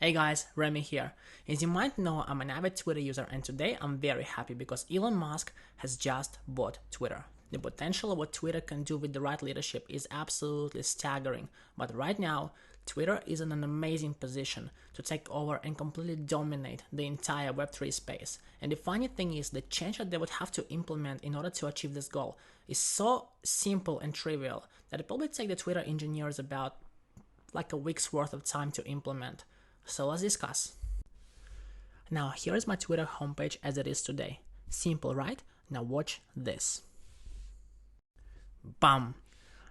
Hey guys, Remy here. As you might know, I'm an avid Twitter user and today I'm very happy because Elon Musk has just bought Twitter. The potential of what Twitter can do with the right leadership is absolutely staggering, but right now, Twitter is in an amazing position to take over and completely dominate the entire web3 space. And the funny thing is, the change that they would have to implement in order to achieve this goal is so simple and trivial that it probably take the Twitter engineers about like a week's worth of time to implement. So let's discuss. Now here is my Twitter homepage as it is today. Simple, right? Now watch this. Bam!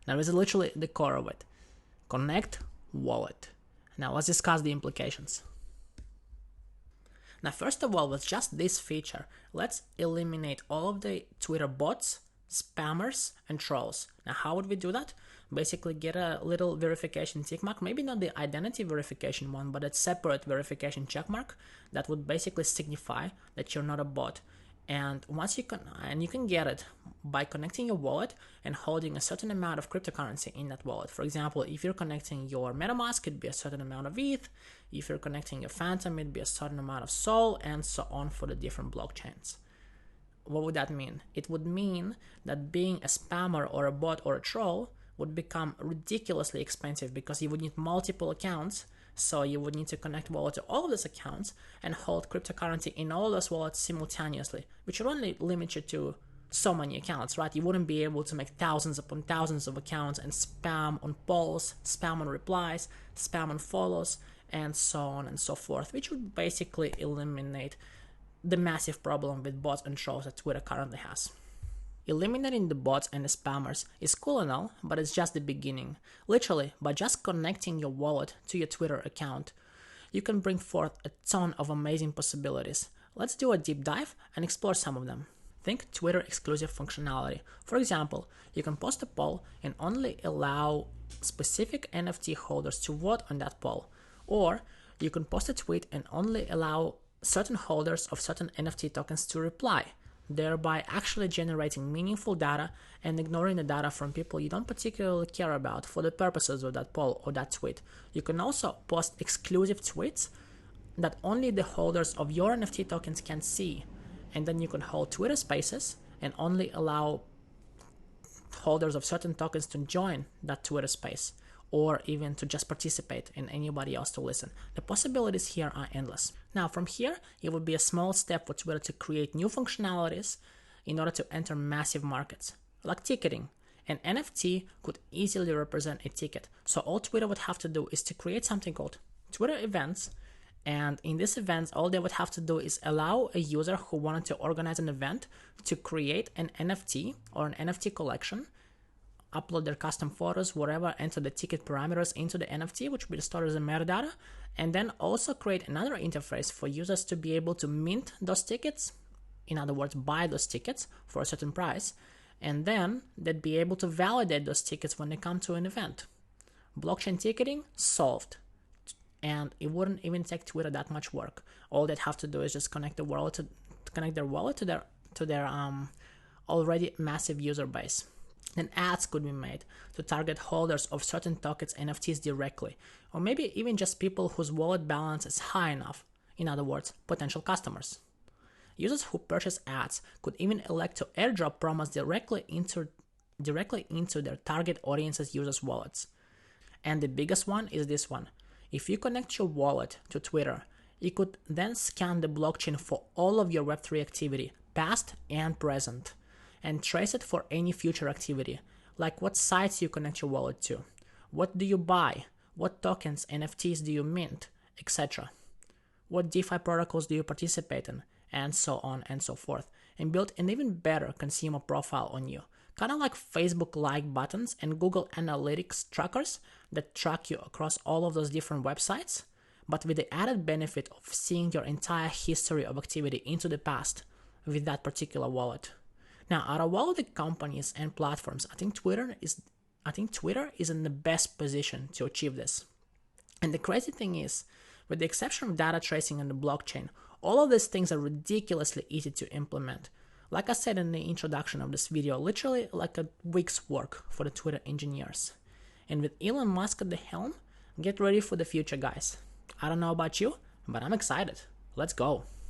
Now this is literally the core of it. Connect wallet. Now let's discuss the implications. Now first of all, with just this feature, let's eliminate all of the Twitter bots, spammers, and trolls. Now how would we do that? Basically get a little verification tickmark, maybe not the identity verification one, but a separate verification checkmark that would basically signify that you're not a bot. And once you can get it by connecting your wallet and holding a certain amount of cryptocurrency in that wallet. For example, if you're connecting your MetaMask, it'd be a certain amount of ETH. If you're connecting your Phantom, it'd be a certain amount of Sol, and so on for the different blockchains. What would that mean? It would mean that being a spammer or a bot or a troll would become ridiculously expensive because you would need multiple accounts. So you would need to connect wallet to all of those accounts and hold cryptocurrency in all those wallets simultaneously, which would only limit you to so many accounts, right? You wouldn't be able to make thousands upon thousands of accounts and spam on polls, spam on replies, spam on follows, and so on and so forth, which would basically eliminate the massive problem with bots and trolls that Twitter currently has. Eliminating the bots and the spammers is cool and all, but it's just the beginning. Literally, by just connecting your wallet to your Twitter account, you can bring forth a ton of amazing possibilities. Let's do a deep dive and explore some of them. Think Twitter exclusive functionality. For example, you can post a poll and only allow specific NFT holders to vote on that poll. Or you can post a tweet and only allow certain holders of certain NFT tokens to reply, thereby actually generating meaningful data and ignoring the data from people you don't particularly care about for the purposes of that poll or that tweet. You can also post exclusive tweets that only the holders of your NFT tokens can see, and then you can hold Twitter spaces and only allow holders of certain tokens to join that Twitter space, or even to just participate and anybody else to listen. The possibilities here are endless. Now from here, it would be a small step for Twitter to create new functionalities in order to enter massive markets, like ticketing. An NFT could easily represent a ticket. So all Twitter would have to do is to create something called Twitter events. And in these events, all they would have to do is allow a user who wanted to organize an event to create an NFT or an NFT collection, upload their custom photos, whatever, enter the ticket parameters into the NFT, which will be stored as a metadata, and then also create another interface for users to be able to mint those tickets, in other words, buy those tickets for a certain price, and then they'd be able to validate those tickets when they come to an event. Blockchain ticketing solved, and it wouldn't even take Twitter that much work. All they'd have to do is just connect their wallet to their already massive user base. Then ads could be made to target holders of certain tokens NFTs directly, or maybe even just people whose wallet balance is high enough, in other words, potential customers. Users who purchase ads could even elect to airdrop promos directly into their target audience's users' wallets. And the biggest one is this one. If you connect your wallet to Twitter, you could then scan the blockchain for all of your Web3 activity, past and present, and trace it for any future activity, like what sites you connect your wallet to, what do you buy, what tokens, NFTs do you mint, etc. What DeFi protocols do you participate in, and so on and so forth, and build an even better consumer profile on you, kind of like Facebook like buttons and Google Analytics trackers that track you across all of those different websites, but with the added benefit of seeing your entire history of activity into the past with that particular wallet. Now, out of all the companies and platforms, I think Twitter is in the best position to achieve this. And the crazy thing is, with the exception of data tracing and the blockchain, all of these things are ridiculously easy to implement. Like I said in the introduction of this video, literally like a week's work for the Twitter engineers. And with Elon Musk at the helm, get ready for the future, guys. I don't know about you, but I'm excited. Let's go.